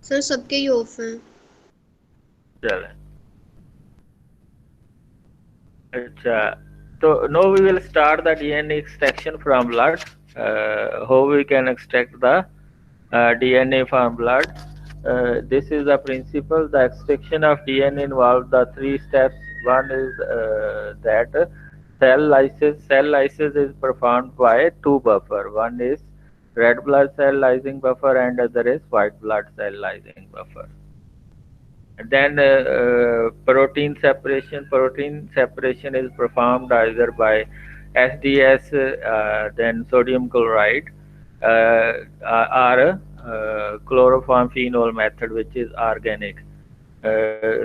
Sir सबके ही of हैं। चलें, अच्छा, तो now we will start the DNA extraction from blood. How we can extract the DNA from blood. This is the principle. The extraction of DNA involves the three steps. One is that cell lysis. Cell lysis is performed by two buffer. One is red blood cell lysing buffer and other is white blood cell lysing buffer. And then protein separation. Protein separation is performed either by SDS, then sodium chloride, or chloroform phenol method, which is organic.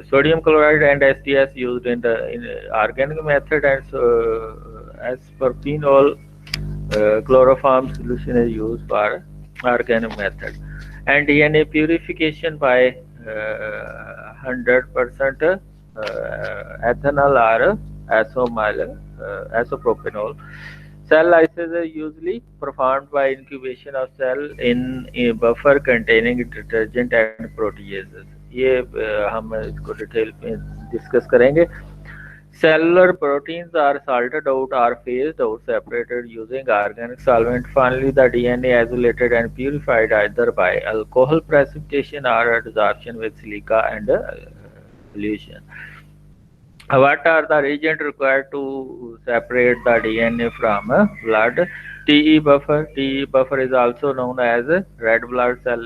Sodium chloride and SDS used in the organic method, and so, as for phenol, chloroform solution is used for organic method. And DNA purification by 100% ethanol or isopropanol. Cell lysis is usually performed by incubation of cell in a buffer containing detergent and proteases. ये हम इसको detail में discuss करेंगे. Cellular proteins are salted out or phased out, separated using organic solvent. Finally, the DNA isolated and purified either by alcohol precipitation or adsorption with silica and solution. What are the reagents required to separate the DNA from blood? TE buffer is also known as red blood cell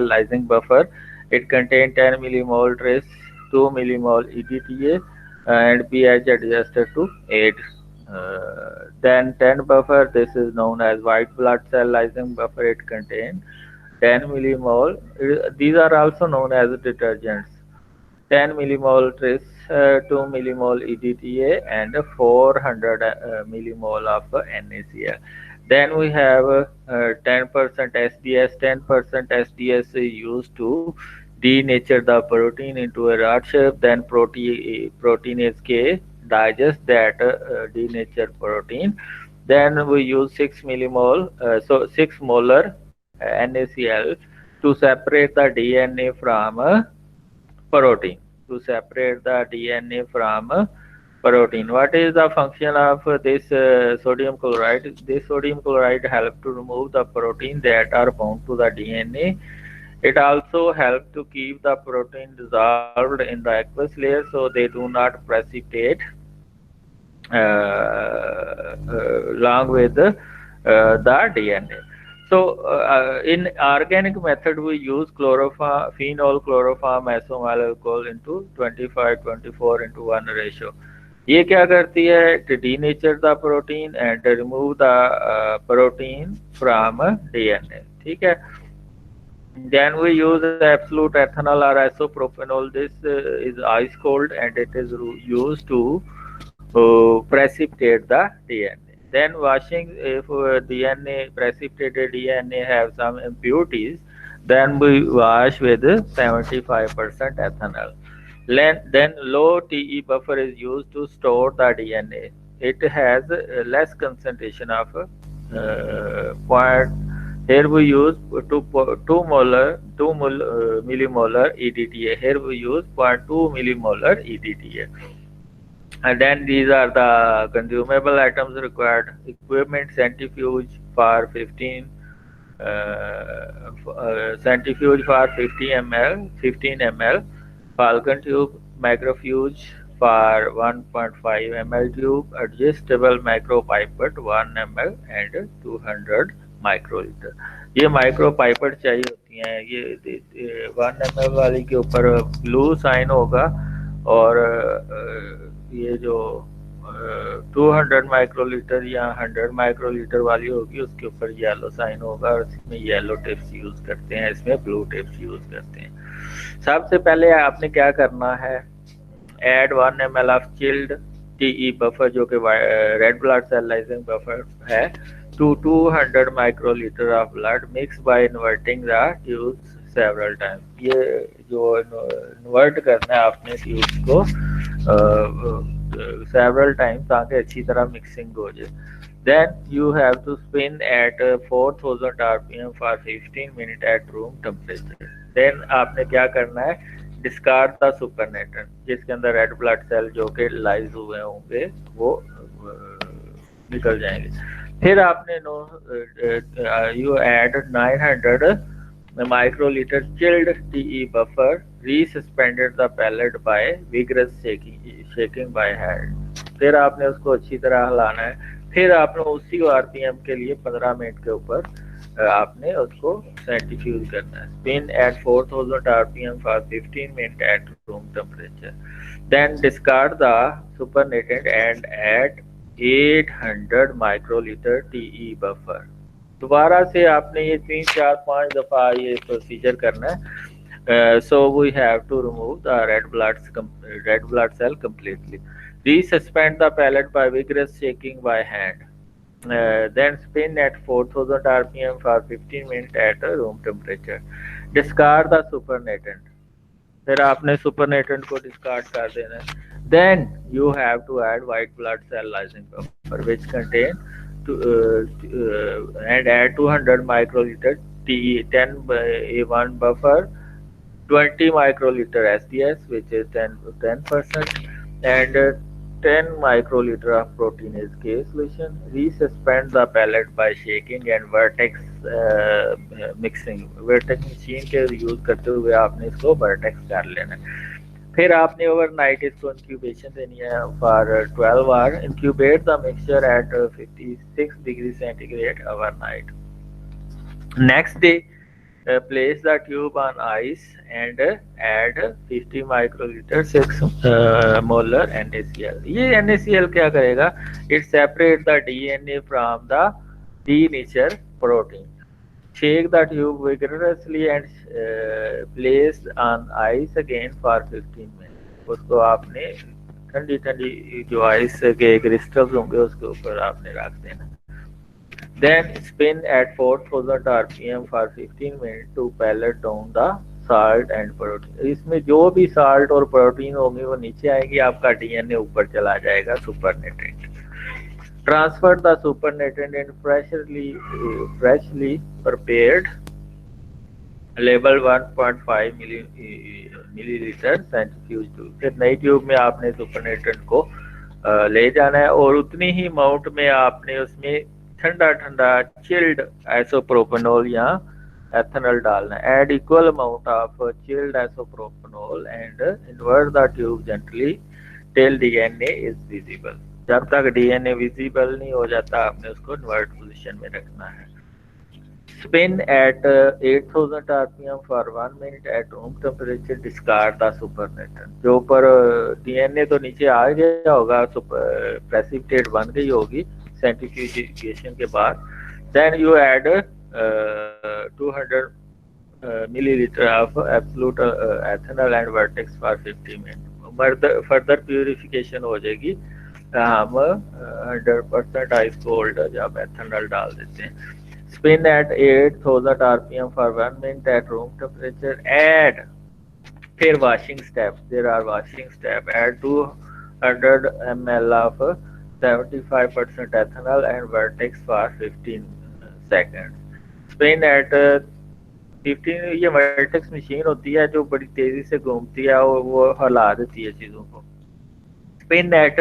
lysing buffer. It contains 10 millimole trace, 2 millimole EDTA, and pH adjusted to 8. Then 10 buffer, this is known as white blood cell lysing buffer. It contains 10 millimole. These are also known as detergents. 10 millimole tris, 2 millimole EDTA, and 400 millimole of NaCl. Then we have 10% SDS. 10% SDS is used to denature the protein into a rod shape. Then proteinase K digest that denatured protein. Then we use 6 millimole, so 6 molar NaCl to separate the DNA from protein, to separate the DNA from protein. What is the function of this sodium chloride? This sodium chloride helps to remove the protein that are bound to the DNA. It also helps to keep the protein dissolved in the aqueous layer so they do not precipitate along with the DNA. So, in organic method, we use chloroform, phenol chloroform isomal alcohol into 25-24 into 1 ratio. ये क्या करती है? To denature the protein and remove the protein from DNA. ठीक है? Then we use absolute ethanol or isopropanol. This is ice cold and it is used to precipitate the DNA. Then washing, if DNA, precipitated DNA have some impurities, then we wash with 75% ethanol. Then low TE buffer is used to store the DNA. It has less concentration of point. Here we use 2 millimolar EDTA. Here we use 0.2 millimolar EDTA. And then these are the consumable items required. Equipment centrifuge for 15 centrifuge for 50 ml, 15 ml, Falcon tube, microfuge for 1.5 ml tube, adjustable micropipette 1 ml and 200 microliter. ये micro pipette चाहिए होती हैं. ये 1 ml वाली के ऊपर blue sign होगा और ये जो 200 माइक्रोलीटर या 100 माइक्रोलीटर वाली होगी उसके ऊपर येलो साइन होगा और इसमें येलो टिप्स यूज करते हैं, इसमें ब्लू टिप्स यूज करते हैं. सबसे पहले आपने क्या करना है? Add 1 ml of chilled TE buffer जो कि red blood cell lysing buffer है to 200 microlitre of blood. Mix by inverting the tubes several time. ये जो इन्वर्ट करना है आपने ट्यूब्स को सेवरल टाइम ताकि अच्छी तरह मिक्सिंग हो जाए. Then you have to spin at 4000 rpm for 15 minutes at room temperature. Then आपने क्या करना है, डिस्कार्ड द सुपरनेटेंट जिसके अंदर रेड ब्लड सेल जो कि लाइज हुए होंगे वो निकल जाएंगे. फिर आपने no you add 900 microliter chilled TE buffer, re-suspended the pellet by vigorous shaking by hand. फिर आपने उसको अच्छी तरह हिलाना है. फिर आपने उसी आरपीएम के लिए 15 मिनट के ऊपर आपने उसको सेंट्रीफ्यूज करना है. Spin at 4000 rpm for 15 minutes at room temperature. Then discard the supernatant and add 800 microliter TE buffer. दोबारा से आपने ये 3 4 5 दफा ये प्रोसीजर करना है. So we have to remove the red blood cell completely. Resuspend the pellet by vigorous shaking by hand. Then spin at 4000 rpm for 15 minutes at room temperature. Discard the supernatant. फिर आपने supernatant को discard कर देना है. Then you have to add white blood cell lysing buffer which contain and add 200 microliter TE10 A1 buffer, 20 microliter SDS which is 10%, and 10 microliter of proteinase K solution. Resuspend the pellet by shaking and vertex mixing. vertex machine के use करते हुए आपने इसको vertex कर लेना है. फिर आपने ओवरनाइट इसको इंक्यूबेशन देनी है for 12 hour. Incubate the mixture at 56 degree centigrade overnight. Next day place the tube on ice and add 50 microliter 6 molar NaCl. ये NaCl क्या करेगा? It separate the DNA from the denatured protein. Shake the tube vigorously and place on ice again for 15 minutes. उसको आपने ठंडी ठंडी जो ice के crystals होंगे उसके ऊपर आपने रख देना. Then spin at 4000 rpm for 15 minutes to pellet down the salt and protein. इसमें जो भी साल्ट और प्रोटीन होंगे वो नीचे आएगी, आपका डीएनए ऊपर चला जाएगा. Supernatant. Transfer the supernatant in freshly prepared label 1.5 milliliter centrifuge tube. फिर नई ट्यूब में आपने सुपरनेटेंट को ले जाना है और उतनी ही अमाउंट में आपने उसमें ठंडा ठंडा चिल्ड आइसोप्रोपेनॉल या एथेनॉल डालना है. Add equal amount of chilled isopropanol and invert the tube gently till DNA is visible. जब तक डीएनए विजिबल नहीं हो जाता आपने उसको इन्वर्ट पोजीशन में रखना है. Spin at 8000 rpm for 1 minute at room temperature. Discard the supernatant. जो ऊपर डीएनए तो नीचे आ गया होगा, प्रेसिपिटेट बन गई होगी सेंट्रीफ्यूगेशन के बाद. Then you add 200 milliliter of absolute ethanol and vertex for 50 minutes. Further purification हो जाएगी. हम 100% आइस कोल्ड जब एथेनॉल डाल देते हैं. Spin at 8000 rpm for 1 minute at room temperature. Add फिर washing steps. There are washing steps. Add 200 ml of 75% ethanol and vertex for 15 seconds. Spin at 15. ये vertex machine होती है जो बड़ी तेजी से घूमती है और वो हिला देती है चीजों को. Spin at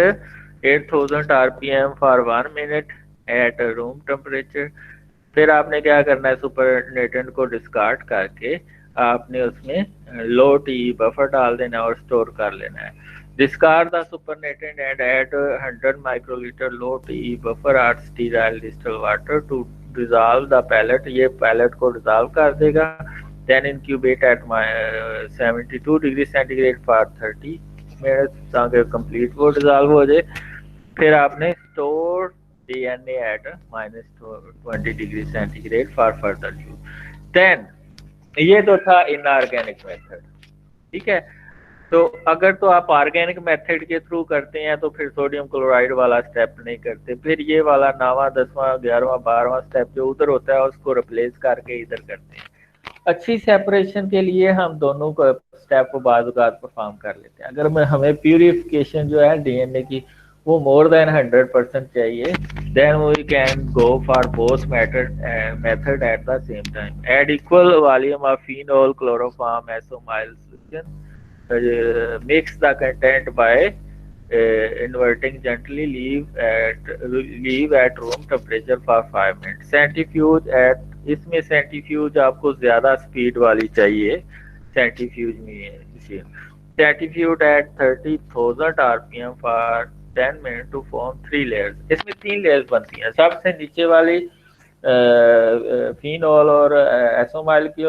8000 rpm for 1 minute at room temperature. फिर आपने क्या करना है, सुपरनेटेंट को डिस्कार्ड करके आपने उसमें लो टी बफर डाल देना और स्टोर कर लेना है. Discard the supernatant and add 100 microliter low TE buffer or sterile distilled water to dissolve the pellet. ये pellet को dissolve कर देगा. Then incubate at 72 degree centigrade for 30 minutes ताकि complete वो dissolve हो जाए. फिर आपने store DNA at -20 degree centigrade for further use. Then ये तो था inorganic method. ठीक है. तो अगर तो आप ऑर्गेनिक मेथड के थ्रू करते हैं तो फिर सोडियम क्लोराइड वाला स्टेप नहीं करते. फिर ये वाला 9वां 10वां 11वां 12वां स्टेप जो उधर होता है उसको रिप्लेस करके इधर करते हैं. अच्छी सेपरेशन के लिए हम दोनों को स्टेप को बाज़ परफॉर्म कर लेते हैं. अगर हमें प्यूरिफिकेशन जो है डीएनए की वो मोर देन 100% चाहिए, then we can go for both method at the same time. Add equal volume of phenol, chloroform, acetylamine solution. Mix the content by inverting gently. Leave at room temperature for 5 minutes. Centrifuge at, इसमें centrifuge आपको ज्यादा speed वाली चाहिए, centrifuge machine. Centrifuge at 30,000 RPM for 10 minute to form 3 layers. इसमें 3 layers बनती हैं। सबसे नीचे वाली फिनॉल और एसोमाइल की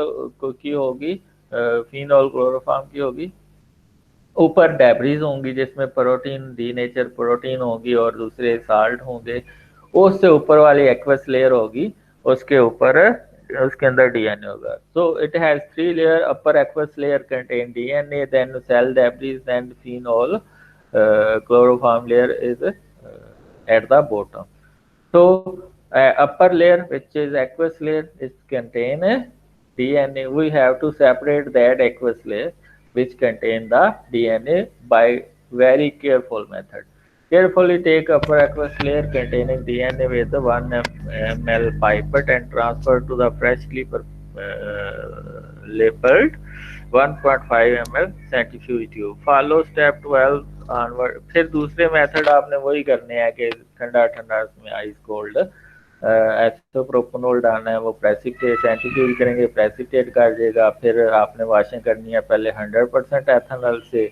होगी, फिनॉल क्लोरोफॉर्म की होगी। ऊपर डेब्रीज होंगी जिसमें प्रोटीन, डीनेचर प्रोटीन होगी और दूसरे साल्ट होंगे। उससे ऊपर वाली एक्वस लेयर होगी, उसके ऊपर उसके अंदर डीएनए होगा। So it has 3 layer. Upper aqueous layer contain DNA, then cell debris, then phenol chloroform layer is at the bottom. So upper layer, which is aqueous layer, is contain DNA. We have to separate that aqueous layer which contain the DNA by very careful method. Carefully take upper aqueous layer containing DNA with the 1 ml pipette and transfer to the freshly labeled 1.5 ml centrifuge tube. Follow step 12 onward. फिर दूसरे method आपने वही करने हैं कि ठंडा ठंडा उसमें आइस कोल्ड एसोप्रोपेनॉल डालना है, वो प्रेसिपिटेट सेंट्रीफ्यूज करेंगे, प्रेसिपिटेट कर देगा। फिर आपने वॉशिंग करनी है पहले 100% एथेनॉल से,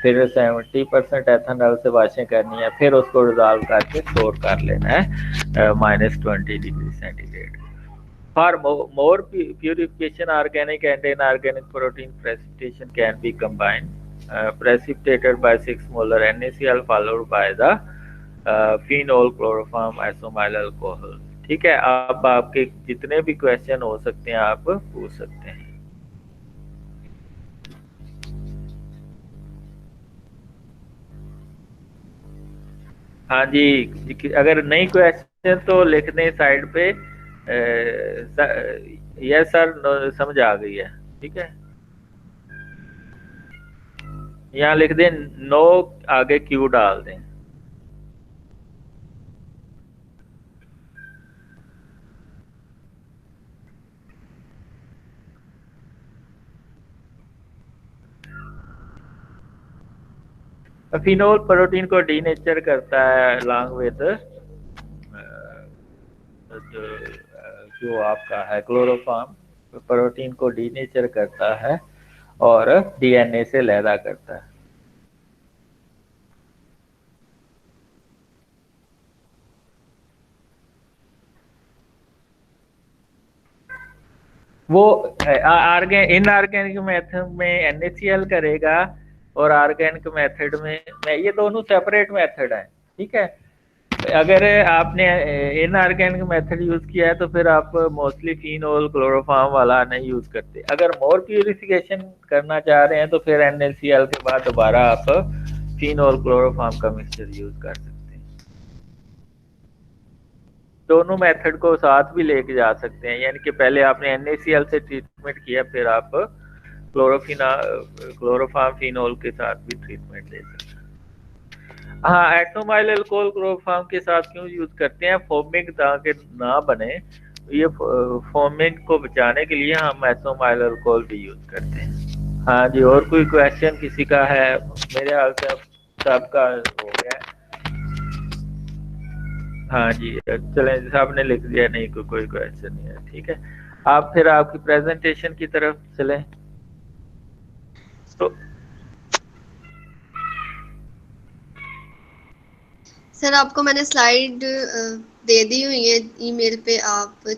फिर 70% एथेनॉल से वॉशिंग करनी है, फिर उसको डिजॉल्व करके स्टोर कर लेना है -20°C। For more purification, organic and inorganic protein precipitation can be combined. Precipitated by 6 molar NaCl followed by the phenol chloroform isomyl alcohol। ठीक है, अब आपके जितने भी क्वेश्चन हो सकते हैं आप पूछ सकते हैं। हाँ जी, अगर नहीं क्वेश्चन तो लिख दें साइड पे यस सर समझ आ गई है। ठीक है, यहाँ लिख दें नो, आगे क्यू डाल दें। फिनोल प्रोटीन को डीनेचर करता है अलॉन्ग विद जो आपका है क्लोरोफॉर्म, प्रोटीन को डीनेचर करता है और डीएनए से लैदा करता है। वो इनऑर्गेनिक मेथड में NaCl करेगा और ऑर्गेनिक मेथड में ये दोनों सेपरेट मेथड है। ठीक है, अगर आपने इनऑर्गेनिक मेथड यूज किया है तो फिर आप मोस्टली फिनोल क्लोरोफॉर्म वाला नहीं यूज करते। अगर मोर प्यूरिफिकेशन करना चाह रहे हैं तो फिर NaCl के बाद दोबारा आप फिनोल क्लोरोफॉर्म का मिक्सचर यूज कर सकते हैं। दोनों मेथड को साथ भी लेके जा सकते हैं, यानी कि पहले आपने NaCl से ट्रीटमेंट किया, फिर आप क्लोरोफॉर्म फिनोल के साथ भी ट्रीटमेंट ले सकते हैं। हाँ, एटोमाइल अल्कोहल क्लोरोफॉर्म के साथ क्यों यूज करते हैं? फोमिंग ताकि ना बने, ये फोमिंग को बचाने के लिए हम एटोमाइल अल्कोहल भी यूज करते हैं। हाँ जी, और कोई क्वेश्चन किसी का है? मेरे हाल से सबका हो गया। हाँ जी, चलें, सबने लिख दिया, नहीं कोई क्वेश्चन नहीं है। ठीक है, आप फिर आपकी प्रेजेंटेशन की तरफ चलें। तो सर आपको मैंने स्लाइड दे दी हुई है ईमेल पे, आप